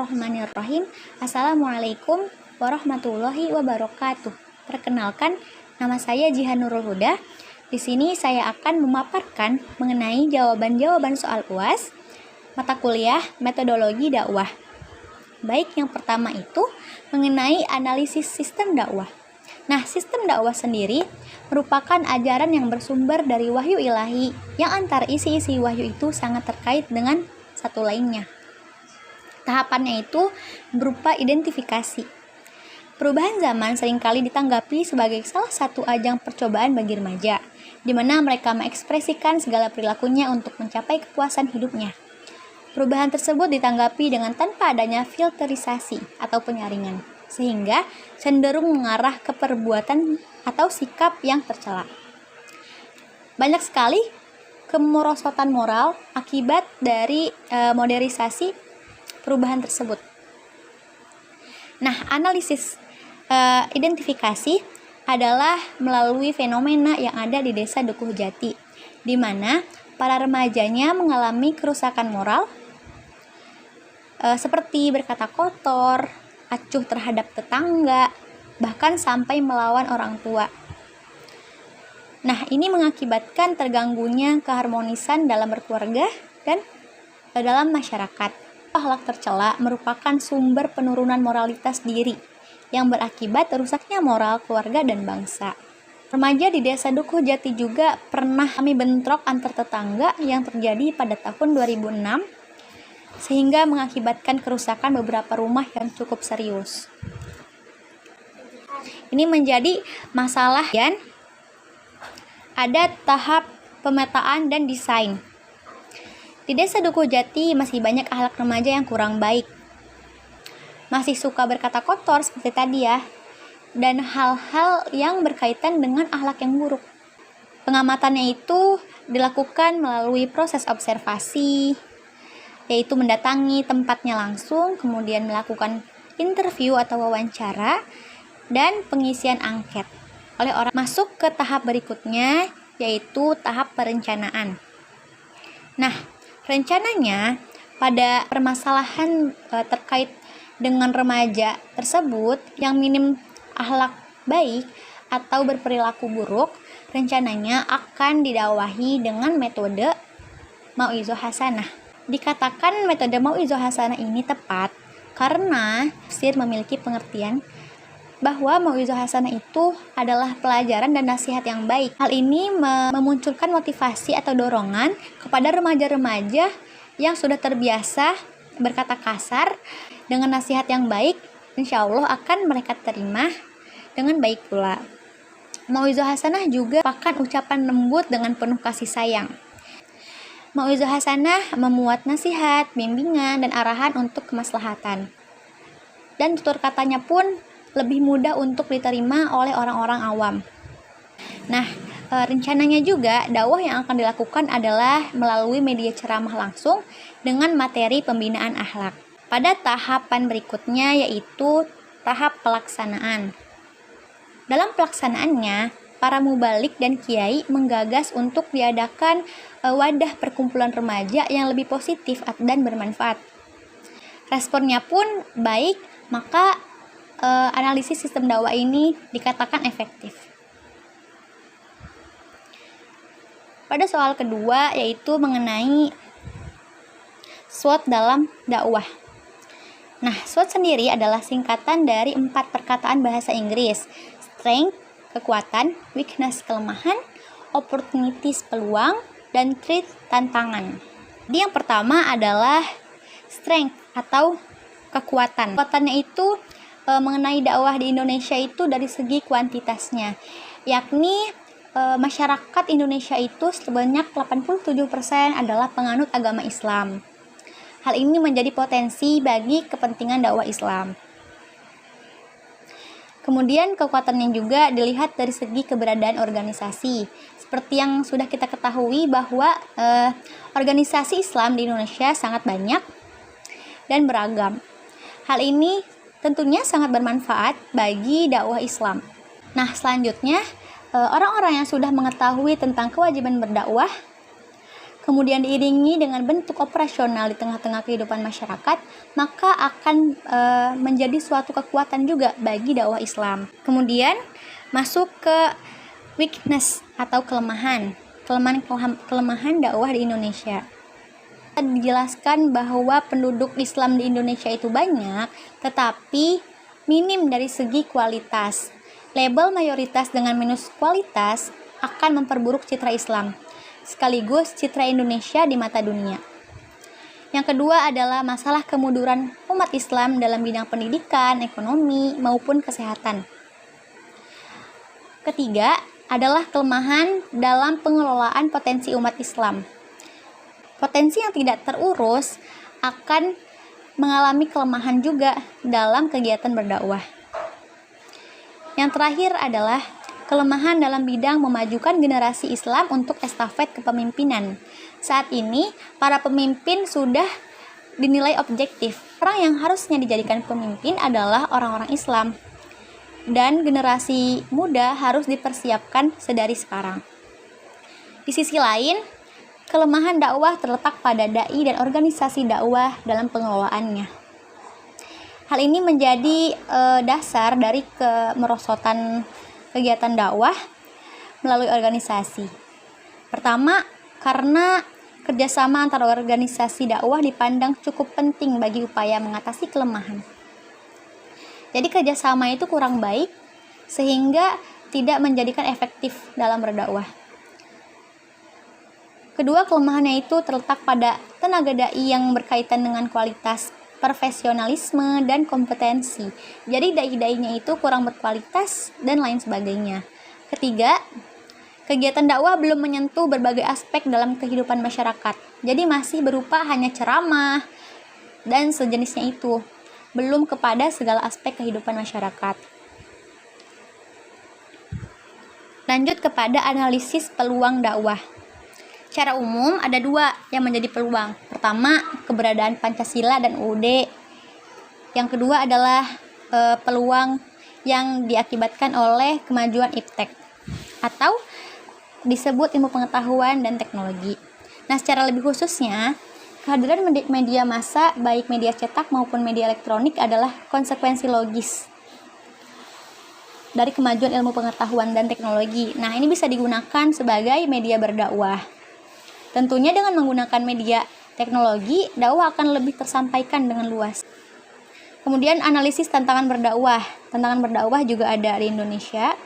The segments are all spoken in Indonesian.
Bismillahirrahmanirrahim. Assalamualaikum warahmatullahi wabarakatuh. Perkenalkan, nama saya Jihan Nurul Huda. Di sini saya akan memaparkan mengenai jawaban-jawaban soal UAS mata kuliah metodologi dakwah. Baik, yang pertama itu mengenai analisis sistem dakwah. Nah, sistem dakwah sendiri merupakan ajaran yang bersumber dari wahyu ilahi yang antara isi-isi wahyu itu sangat terkait dengan satu lainnya. Tahapannya itu berupa identifikasi. Perubahan zaman seringkali ditanggapi sebagai salah satu ajang percobaan bagi remaja, di mana mereka mengekspresikan segala perilakunya untuk mencapai kepuasan hidupnya. Perubahan tersebut ditanggapi dengan tanpa adanya filterisasi atau penyaringan, sehingga cenderung mengarah ke perbuatan atau sikap yang tercela. Banyak sekali kemerosotan moral akibat dari modernisasi perubahan tersebut. Nah, analisis identifikasi adalah melalui fenomena yang ada di desa Dukuh Jati, di mana para remajanya mengalami kerusakan moral seperti berkata kotor, acuh terhadap tetangga, bahkan sampai melawan orang tua. Nah, ini mengakibatkan terganggunya keharmonisan dalam berkeluarga dan dalam masyarakat. Akhlak tercela merupakan sumber penurunan moralitas diri yang berakibat rusaknya moral keluarga dan bangsa. Remaja di desa Dukuh Jati juga pernah kami bentrok antar tetangga yang terjadi pada tahun 2006 sehingga mengakibatkan kerusakan beberapa rumah yang cukup serius. Ini menjadi masalah dan ada tahap pemetaan dan desain. Di desa Dukuh Jati masih banyak akhlak remaja yang kurang baik. Masih suka berkata kotor seperti tadi ya. Dan hal-hal yang berkaitan dengan akhlak yang buruk. Pengamatannya itu dilakukan melalui proses observasi, yaitu mendatangi tempatnya langsung, kemudian melakukan interview atau wawancara, dan pengisian angket oleh orang. Masuk ke tahap berikutnya, yaitu tahap perencanaan. Nah, rencananya pada permasalahan terkait dengan remaja tersebut yang minim akhlak baik atau berperilaku buruk, rencananya akan didakwahi dengan metode mau'izah hasanah. Dikatakan metode mau'izah hasanah ini tepat karena tafsir memiliki pengertian bahwa mau'izah hasanah itu adalah pelajaran dan nasihat yang baik. Hal ini memunculkan motivasi atau dorongan kepada remaja-remaja yang sudah terbiasa berkata kasar. Dengan nasihat yang baik, insya Allah akan mereka terima dengan baik pula. Mau'izah hasanah juga merupakan ucapan lembut dengan penuh kasih sayang. Mau'izah hasanah memuat nasihat, bimbingan, dan arahan untuk kemaslahatan. Dan tutur katanya pun lebih mudah untuk diterima oleh orang-orang awam. Nah, rencananya juga dakwah yang akan dilakukan adalah melalui media ceramah langsung dengan materi pembinaan akhlak. Pada tahapan berikutnya yaitu tahap pelaksanaan. Dalam pelaksanaannya, para mubalik dan kiai menggagas untuk diadakan wadah perkumpulan remaja yang lebih positif dan bermanfaat. Responnya pun baik, maka analisis sistem dakwah ini dikatakan efektif. Pada soal kedua yaitu mengenai SWOT dalam dakwah. Nah, SWOT sendiri adalah singkatan dari 4 perkataan bahasa Inggris: strength, kekuatan; weakness, kelemahan; opportunities, peluang; dan threat, tantangan. Jadi yang pertama adalah strength atau kekuatan. Kekuatannya itu mengenai dakwah di Indonesia itu dari segi kuantitasnya, yakni masyarakat Indonesia itu sebanyak 87% adalah penganut agama Islam. Hal ini menjadi potensi bagi kepentingan dakwah Islam. Kemudian kekuatannya juga dilihat dari segi keberadaan organisasi. Seperti yang sudah kita ketahui bahwa organisasi Islam di Indonesia sangat banyak dan beragam. Hal ini tentunya sangat bermanfaat bagi dakwah Islam. Nah, selanjutnya orang-orang yang sudah mengetahui tentang kewajiban berdakwah kemudian diiringi dengan bentuk operasional di tengah-tengah kehidupan masyarakat, maka akan menjadi suatu kekuatan juga bagi dakwah Islam. Kemudian masuk ke weakness atau kelemahan dakwah di Indonesia. Dijelaskan bahwa penduduk Islam di Indonesia itu banyak, tetapi minim dari segi kualitas. Label mayoritas dengan minus kualitas akan memperburuk citra Islam, sekaligus citra Indonesia di mata dunia. Yang kedua adalah masalah kemunduran umat Islam dalam bidang pendidikan, ekonomi, maupun kesehatan. Ketiga adalah kelemahan dalam pengelolaan potensi umat Islam. Potensi yang tidak terurus akan mengalami kelemahan juga dalam kegiatan berdakwah. Yang terakhir adalah kelemahan dalam bidang memajukan generasi Islam untuk estafet kepemimpinan. Saat ini, para pemimpin sudah dinilai objektif. Orang yang harusnya dijadikan pemimpin adalah orang-orang Islam. Dan generasi muda harus dipersiapkan sedari sekarang. Di sisi lain, kelemahan dakwah terletak pada dai dan organisasi dakwah dalam pengelolaannya. Hal ini menjadi dasar dari kemerosotan kegiatan dakwah melalui organisasi. Pertama, karena kerjasama antara organisasi dakwah dipandang cukup penting bagi upaya mengatasi kelemahan. Jadi kerjasama itu kurang baik sehingga tidak menjadikan efektif dalam berdakwah. Kedua, kelemahannya itu terletak pada tenaga dai yang berkaitan dengan kualitas, profesionalisme, dan kompetensi. Jadi dai-dainya itu kurang berkualitas dan lain sebagainya. Ketiga, kegiatan dakwah belum menyentuh berbagai aspek dalam kehidupan masyarakat. Jadi masih berupa hanya ceramah dan sejenisnya itu, belum kepada segala aspek kehidupan masyarakat. Lanjut kepada analisis peluang dakwah. Secara umum ada dua yang menjadi peluang. Pertama, keberadaan Pancasila dan UUD. Yang kedua adalah peluang yang diakibatkan oleh kemajuan iptek atau disebut ilmu pengetahuan dan teknologi. Nah, secara lebih khususnya, kehadiran media massa baik media cetak maupun media elektronik adalah konsekuensi logis dari kemajuan ilmu pengetahuan dan teknologi. Nah, ini bisa digunakan sebagai media berdakwah. Tentunya dengan menggunakan media teknologi, dakwah akan lebih tersampaikan dengan luas. Kemudian analisis tantangan berdakwah. Tantangan berdakwah juga ada di Indonesia.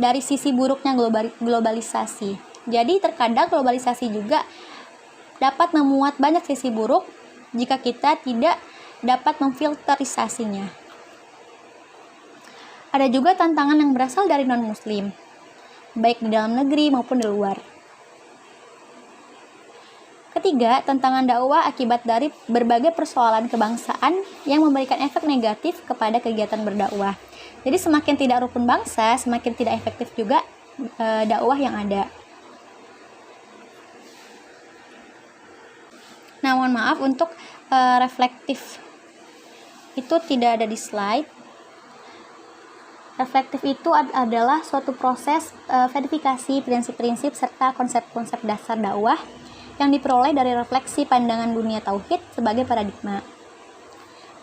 Dari sisi buruknya globalisasi. Jadi terkadang globalisasi juga dapat memuat banyak sisi buruk jika kita tidak dapat memfilterisasinya. Ada juga tantangan yang berasal dari non-muslim, baik di dalam negeri maupun di luar. Ketiga, tantangan dakwah akibat dari berbagai persoalan kebangsaan yang memberikan efek negatif kepada kegiatan berdakwah. Jadi semakin tidak rukun bangsa, semakin tidak efektif juga dakwah yang ada. Nah, mohon maaf untuk reflektif itu tidak ada di slide. Reflektif itu adalah suatu proses verifikasi prinsip-prinsip serta konsep-konsep dasar dakwah yang diperoleh dari refleksi pandangan dunia tauhid sebagai paradigma.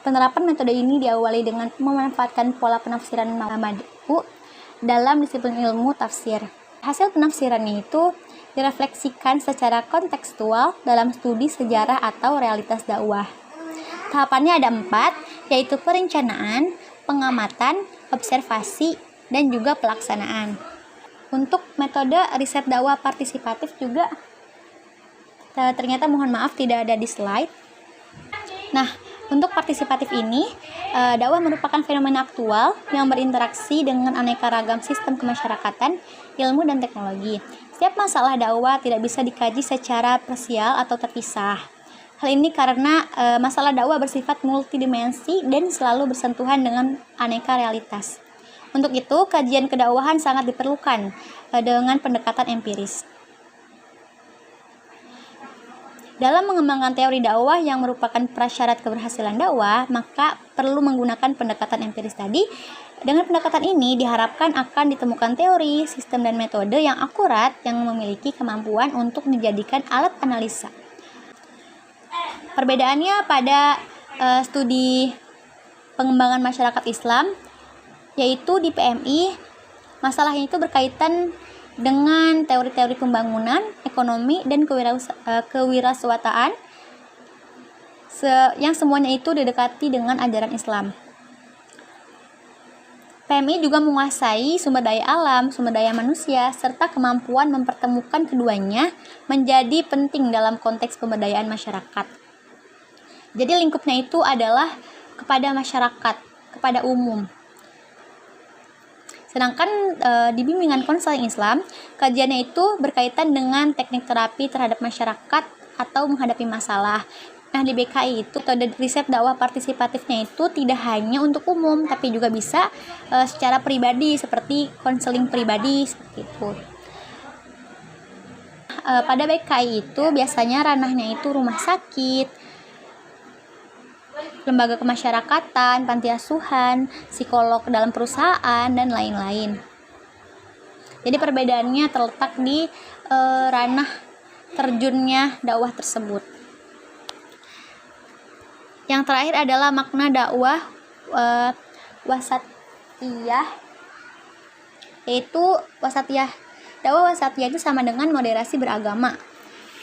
Penerapan metode ini diawali dengan memanfaatkan pola penafsiran mad'u dalam disiplin ilmu tafsir. Hasil penafsirannya itu direfleksikan secara kontekstual dalam studi sejarah atau realitas dakwah. Tahapannya ada 4, yaitu perencanaan, pengamatan, observasi, dan juga pelaksanaan. Untuk metode riset dakwah partisipatif juga ternyata mohon maaf tidak ada di slide. Nah, untuk partisipatif ini, dakwah merupakan fenomena aktual yang berinteraksi dengan aneka ragam sistem kemasyarakatan, ilmu, dan teknologi. Setiap masalah dakwah tidak bisa dikaji secara parsial atau terpisah. Hal ini karena masalah dakwah bersifat multidimensi dan selalu bersentuhan dengan aneka realitas. Untuk itu, kajian kedakwahan sangat diperlukan dengan pendekatan empiris. Dalam mengembangkan teori dakwah yang merupakan prasyarat keberhasilan dakwah, maka perlu menggunakan pendekatan empiris tadi. Dengan pendekatan ini diharapkan akan ditemukan teori, sistem, dan metode yang akurat yang memiliki kemampuan untuk dijadikan alat analisa. Perbedaannya pada studi pengembangan masyarakat Islam, yaitu di PMI, masalahnya itu berkaitan dengan teori-teori pembangunan, ekonomi, dan kewirausahaan yang semuanya itu didekati dengan ajaran Islam. PMI juga menguasai sumber daya alam, sumber daya manusia, serta kemampuan mempertemukan keduanya menjadi penting dalam konteks pemberdayaan masyarakat. Jadi lingkupnya itu adalah kepada masyarakat, kepada umum. Sedangkan di bimbingan konseling Islam, kajiannya itu berkaitan dengan teknik terapi terhadap masyarakat atau menghadapi masalah. Nah, di BKI itu metode riset dakwah partisipatifnya itu tidak hanya untuk umum, tapi juga bisa secara pribadi, seperti konseling pribadi, seperti itu. Pada BKI itu biasanya ranahnya itu rumah sakit, lembaga kemasyarakatan, panti asuhan, psikolog dalam perusahaan, dan lain-lain. Jadi perbedaannya terletak di ranah terjunnya dakwah tersebut. Yang terakhir adalah makna dakwah wasatiyah, yaitu dakwah wasatiyah itu sama dengan moderasi beragama.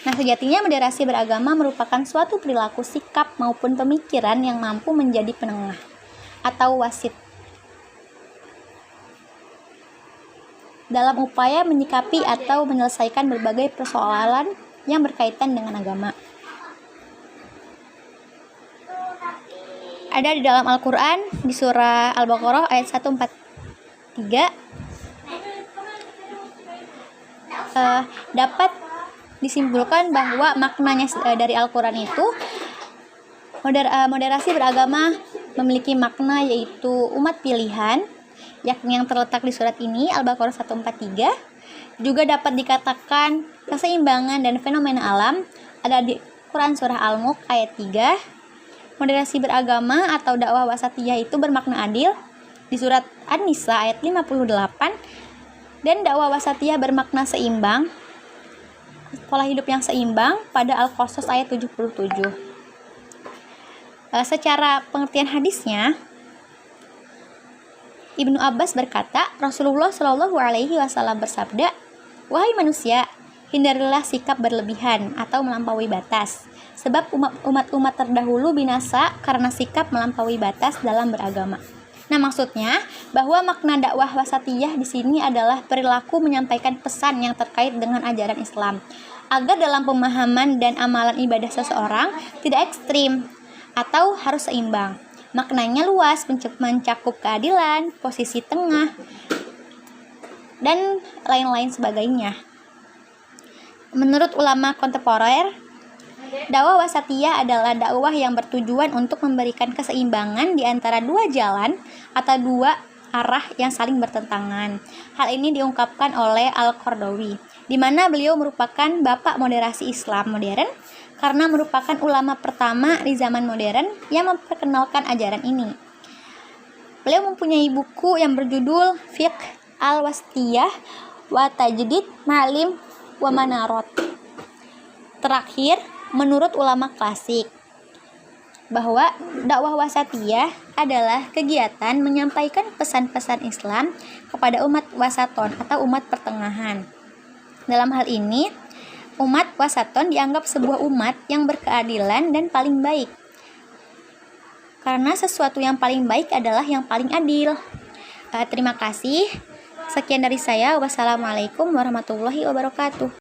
Nah, sejatinya moderasi beragama merupakan suatu perilaku, sikap, maupun pemikiran yang mampu menjadi penengah atau wasit dalam upaya menyikapi atau menyelesaikan berbagai persoalan yang berkaitan dengan agama. Ada di dalam Al-Quran, di surah Al-Baqarah ayat 143, dapat disimpulkan bahwa maknanya dari Al-Quran itu moderasi beragama memiliki makna yaitu umat pilihan, yakni yang terletak di surat ini Al-Baqarah 143. Juga dapat dikatakan keseimbangan dan fenomena alam, ada di Quran surah Al-Mulk ayat 3. Moderasi beragama atau dakwah wasatiyah itu bermakna adil di surat An-Nisa ayat 58, dan dakwah wasatiyah bermakna seimbang, pola hidup yang seimbang pada Al-Qasas ayat 77. Secara pengertian hadisnya, Ibnu Abbas berkata, Rasulullah Shallallahu Alaihi Wasallam bersabda, "Wahai manusia, hindarilah sikap berlebihan atau melampaui batas, sebab umat-umat terdahulu binasa karena sikap melampaui batas dalam beragama." Nah, maksudnya bahwa makna dakwah wasatiyah di sini adalah perilaku menyampaikan pesan yang terkait dengan ajaran Islam, agar dalam pemahaman dan amalan ibadah seseorang tidak ekstrim atau harus seimbang. Maknanya luas, mencakup keadilan, posisi tengah, dan lain-lain sebagainya. Menurut ulama kontemporer, dakwah wasatiyah adalah dakwah yang bertujuan untuk memberikan keseimbangan di antara dua jalan atau dua arah yang saling bertentangan. Hal ini diungkapkan oleh Al-Qardawi, di mana beliau merupakan bapak moderasi Islam modern karena merupakan ulama pertama di zaman modern yang memperkenalkan ajaran ini. Beliau mempunyai buku yang berjudul Fiqh Al-Wasatiyah wa Tajdid Ma'alim wa Manarot. Terakhir, menurut ulama klasik, bahwa dakwah wasatiyah adalah kegiatan menyampaikan pesan-pesan Islam kepada umat wasaton atau umat pertengahan. Dalam hal ini, umat wasaton dianggap sebuah umat yang berkeadilan dan paling baik, karena sesuatu yang paling baik adalah yang paling adil. Terima kasih. Sekian dari saya. Wassalamualaikum warahmatullahi wabarakatuh.